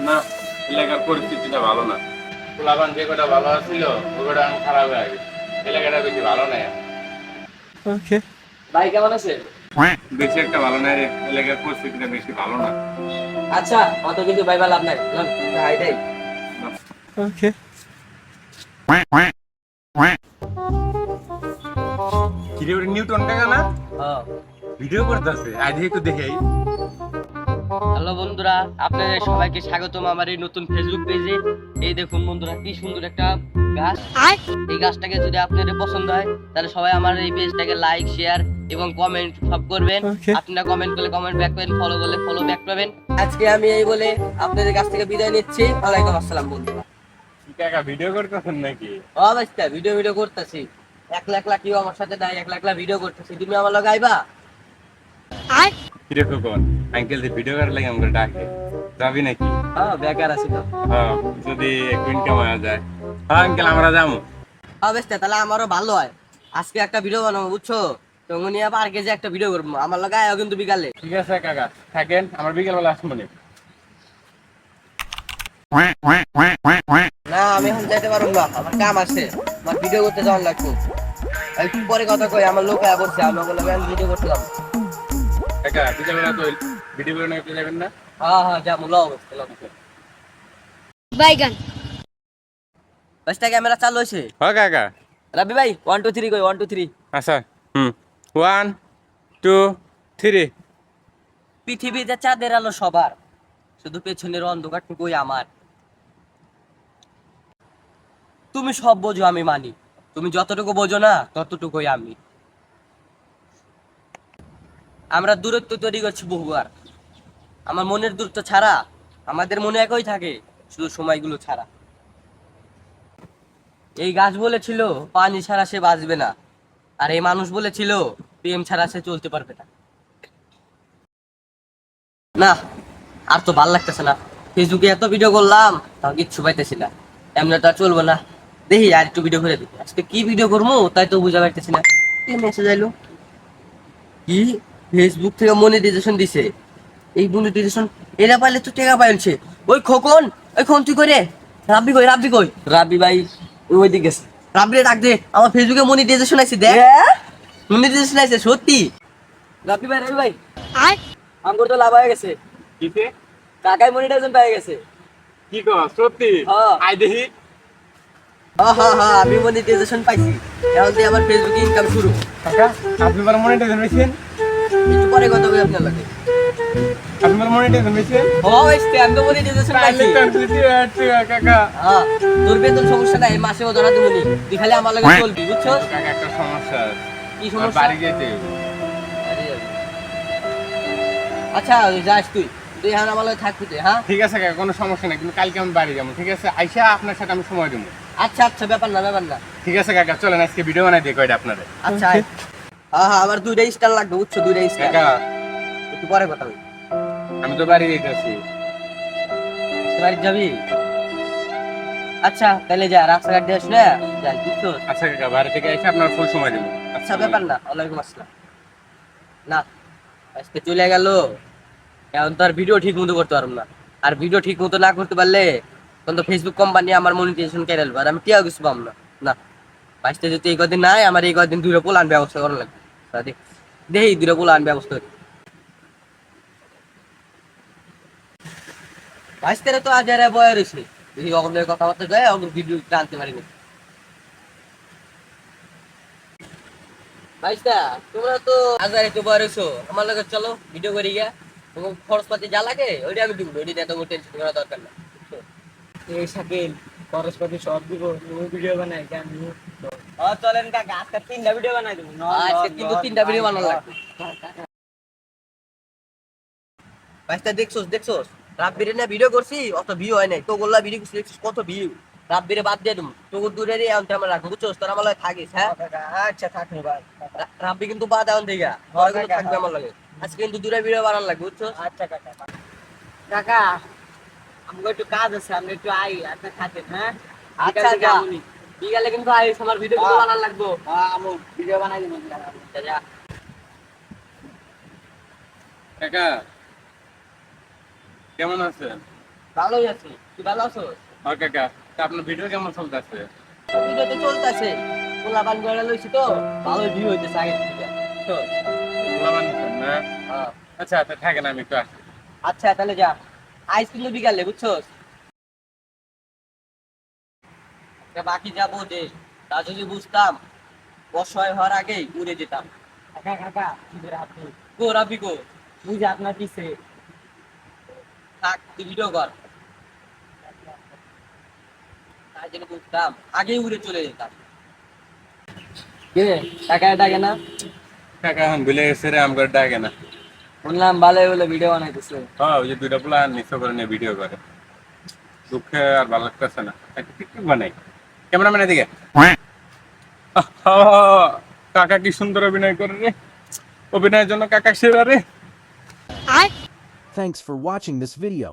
না, এলাকার পরিস্থিতিটা ভালো না। পোলাপান যে কটা ভালো ছিল ওই কটা এখন খারাপ হয়ে গেছে। এলাকাটা বেশি ভালো নাই। ওকে। ভাই কেমন আছে? বেশি একটা ভালো নাই রে, এলাকার পরিস্থিতিটা বেশি ভালো না। আচ্ছা, অত কিছু ভাইবা লাভ নাই। হাইটাই ওকে। কিরে ওটা নিউটন টাকা না? হ্যাঁ। ভিডিও করতেছে, আজ একটু দেখেই। হ্যালো বন্ধুরা, আপনাদের সবাইকে স্বাগতম আমার এই নতুন ফেসবুক পেজে। এই দেখুন বন্ধুরা, কি সুন্দর একটা গাছ। এই গাছটাকে যদি আপনাদের পছন্দ হয় তাহলে সবাই আমার এই পেজটাকে লাইক, শেয়ার এবং কমেন্ট সব করবেন। Okay. আপনারা কমেন্ট করলে কমেন্ট ব্যাক করবেন, ফলো করলে ফলো ব্যাক করবেন। আজকে আমি এই বলে আপনাদের কাছ থেকে বিদায় নিচ্ছি। ওয়ালাইকুম আসসালাম বন্ধুরা। কাকা ভিডিও করতেছেন নাকি? অবশ্যই ভিডিও করতেছি। একলা একলা কেউ আমার সাথে নাই, একলা একলা ভিডিও করতেছি। তুমি আমার লগে আইবা? কিরে খোকন, আঙ্কেল যে ভিডিও করার লাগে আমাকে ডাকে, যাবি নাকি? হ্যাঁ, বেকার আছি তো। হ্যাঁ, যদি এক মিনিট কামায়া যায়। হ্যাঁ আঙ্কেল, আমরা যাবো। অবশ্যই, তাহলে আমারও ভালো হয়। আজকে একটা ভিডিও বানাবো, বুঝছো? টঙ্গনিয়া পার্কে যে একটা ভিডিও করবো, আমার লগে আয়ো কিন্তু বিকালে। ঠিক আছে কাকা, থাকেন, আমার বিকেল বেলা আসবো নি। না, আমি এখন যাইতে পারবো না, আমার কাম আছে। আমার ভিডিও করতে যাওয়ার লাগবে। একটু পরে কথা কই, আমার লোক আয়া বলছে, আমি বললাম আমি ভিডিও করছিলাম। কাকা বিকেল বেলা তো ভিডিও করে নিতে যাবেন না? হ্যাঁ হ্যাঁ, যাবো, লো অবস্থা। বাইগান বাসটা ক্যামেরা চালু হয়েছে? হ্যাঁ কাকা। রাবি ভাই 1 2 3 কই, 1 2 3। আচ্ছা, 1 2 3। পৃথিবীতে চাঁদের আলো সবার, শুধু পেছনের অন্ধকারটুকুই আমার। তুমি সব বোঝো আমি মানি, তুমি যতটুকু বোঝো না ততটুকুই আমি। আমরা দূরত্ব তৈরি করছি বহুবার, আমার মনের দূরত্ব ছাড়া আমাদের মনে একই থাকে, শুধু সময়গুলো ছাড়া। এই গাছ বলেছিল পানি ছাড়া সে বাঁচবে না, আর এই মানুষ বলেছিল প্রেম ছাড়া সে চলতে পারবে না। না, আর তো ভাল লাগতেছে না। ফেসবুকে এত ভিডিও করলাম, তাও কিচ্ছু পাইতেছি না। এমনি তো আর চলবো না। দেখি আর একটু ভিডিও করে দিই। আজকে কি ভিডিও করবো তাই তো বুঝা পাইতেছি না। কি মেসেজ আইলো? কি ফেসবুক থেকে মনিটাইজেশন দিছে? এই মনিটাইজেশন এরা পাইলে তো টাকা পাইছে। ওই খোকন, ওই খোকন তুই করে রাব্বি কই, রাব্বি কই? রাব্বি ভাই ওই দিকে গেছে। রাব্বি ডাক দে, আমার ফেসবুকে মনিটাইজেশন আইছে, দেখ। মনিটাইজেশন আইছে সত্যি। রাব্বি ভাই, রাব্বি ভাই, আমার তো লাভ হয়ে গেছে। কিতে? কাকাই মনিটাইজেশন পেয়ে গেছে। কি কর সত্যি? হ্যাঁ। আই দেখি। হ্যাঁ, আমি মনিটাইজেশন পাইছি। এখন থেকে আমার ফেসবুকে ইনকাম শুরু। কাকা, আপনি বার মনিটাইজেশন পেয়েছেন? একটু পরে কথা বলি আপনার লাগে। আপনি বার মনিটাইজেশন পেয়েছেন? আমি তো মনিটাইজেশন পাইছি। কাকা, হ্যাঁ, তোর বেতন সমস্যা নাই, মাসেও ধরা দেবো নি। তুই খালি আমার লাগে চলবি, বুঝছো? কাকা একটা সমস্যা আছে। কি আমার সমস্যা? বাড়ি যেতে হবে। আরে যাবি। আচ্ছা যাস তুই, তুই এখন আমার লাগে থাকবি তুই, হ্যাঁ? ঠিক আছে কাকা, কোনো সমস্যা নেই, কিন্তু কালকে আমি বাড়ি যাবো, ঠিক আছে? আইসা আপনার সাথে আমি সময় দেবো। আচ্ছা, ব্যাপার না। ঠিক আছে কাকা, চলেন আজকে ভিডিও বানাই দিই কয়টা আপনাদের। আচ্ছা আয়। হ্যাঁ, আমার 2টা স্টার লাগবে, বুঝছো? 2টা স্টার। কাকা, একটু পরে কথা বলি। আমি তো বাড়ি যেতেছি। বাড়ি যাবি? আচ্ছা তাহলে যা, রাস্তাঘাট দিয়ে শুনে যাই, বুঝছো? আচ্ছা কাকা, বাড়ি থেকে এসে আপনার ফুল সময় দেবো। আচ্ছা, ব্যাপার না। ওয়ালাইকুম আসসালাম। না, আজকে চলে গেল, এখন তো আর ভিডিও ঠিক মতো করতে পারবো না। আর ভিডিও ঠিক মতো না করতে পারলে তখন তো ফেসবুক কোম্পানি আমার মনিটাইজেশন কেটে নেবে, আর আমি টিয়া কিছু পাবো না। না, বাইশটা যদি এই কদিন নাই, আমার এই কদিন 2টা পোলান ব্যবস্থা করা লাগবে। দেখি 2টা পোলান ব্যবস্থা করি। বাইশটারে তো আজ আর বয়ে রয়েছে, দেখি অগলের কথাবার্তা যায়, অগল ভিডিও টানতে পারিনি। ভাইস্তা, তোমরা তো আজারে তো বয়সো, আমার লগে চলো ভিডিও করি গিয়া। তোমার খরচপাতি যা লাগে ওইটা আমি দিব, ওইটা নিয়ে তোমার টেনশন করা দরকার না। এই শাকিল খরচপাতি সব দিব, তুমি ভিডিও বানাই কেন? চলেন কাকা, আজকে 3টা ভিডিও বানাই দেবো। আজকে কিন্তু 3টা ভিডিও বানানো লাগবে। ভাইস্তা, দেখছোস রাব্বিরে না ভিডিও করছি, অত ভিউ হয় নাই। তো গোল্লা ভিডিও করছি, দেখছিস কত ভিউ। রাব্বিরে বাদ দিয়ে দেবো, তোকে দূরে রে আনতে আমার রাখবো, বুঝছোস? তোর আমার লগে থাকিস, হ্যাঁ? আচ্ছা থাকবে ভাই। রাব্বি কিন্তু বাদ এখন থেকে ঘরে কিন্তু থাকবে আমার লগে। আজকে কিন্তু 2টা ভিডিও বানানো লাগবে, বুঝছোস? আচ্ছা কাকা। কাকা, আমাকে একটু কাজ আছে, আপনি একটু আই আপনি থাকেন, হ্যাঁ? আচ্ছা যা, বিকালে কিন্তু আইস, আমার ভিডিও কিন্তু বানানো লাগবে। আমি ভিডিও বানাই দিব। যা। কাকা, কেমন আছেন? ভালোই আছি, তুই ভালো আছো? আর কাকা তা আপনার ভিডিও কেমন চলতেছে? ভিডিও তো চলতেছে, পোলাপান করে লইছি তো ভালোই ভিউ হইতেছে আগের থেকে। তো, পোলাপান দিচ্ছেন না? হ্যাঁ। আচ্ছা আচ্ছা থাকেন আমি একটু আসি। আচ্ছা তাহলে যা, আইস কিন্তু বিকালে বুঝছস। বাকি যাবো যে তা যদি বুঝতাম অসহায় হওয়ার আগেই উড়ে যেতাম। কাকা কাকা ঈদের হাতে গো রাবি গো, বুঝে আপনার পিছে থাক তুই ভিডিও কর। তাই যদি বুঝতাম আগেই উড়ে চলে যেতাম। কে টাকা ডাকে না? কাকা এখন ভুলে গেছে রে, আমার ডাকে না। শুনলাম ভালোই বলে ভিডিও বানাইতেছে। হ্যাঁ ওই যে দুইটা পোলা নিচে করে নিয়ে ভিডিও করে, দুঃখে আর ভালো লাগতেছে না, একটা টিকটক বানাই। ক্যামেরাম্যান এদিকে। আহা, কাকা কি সুন্দর অভিনয় করে রে, অভিনয়ের জন্য কাকা সেরা রে। I Thanks for watching this video.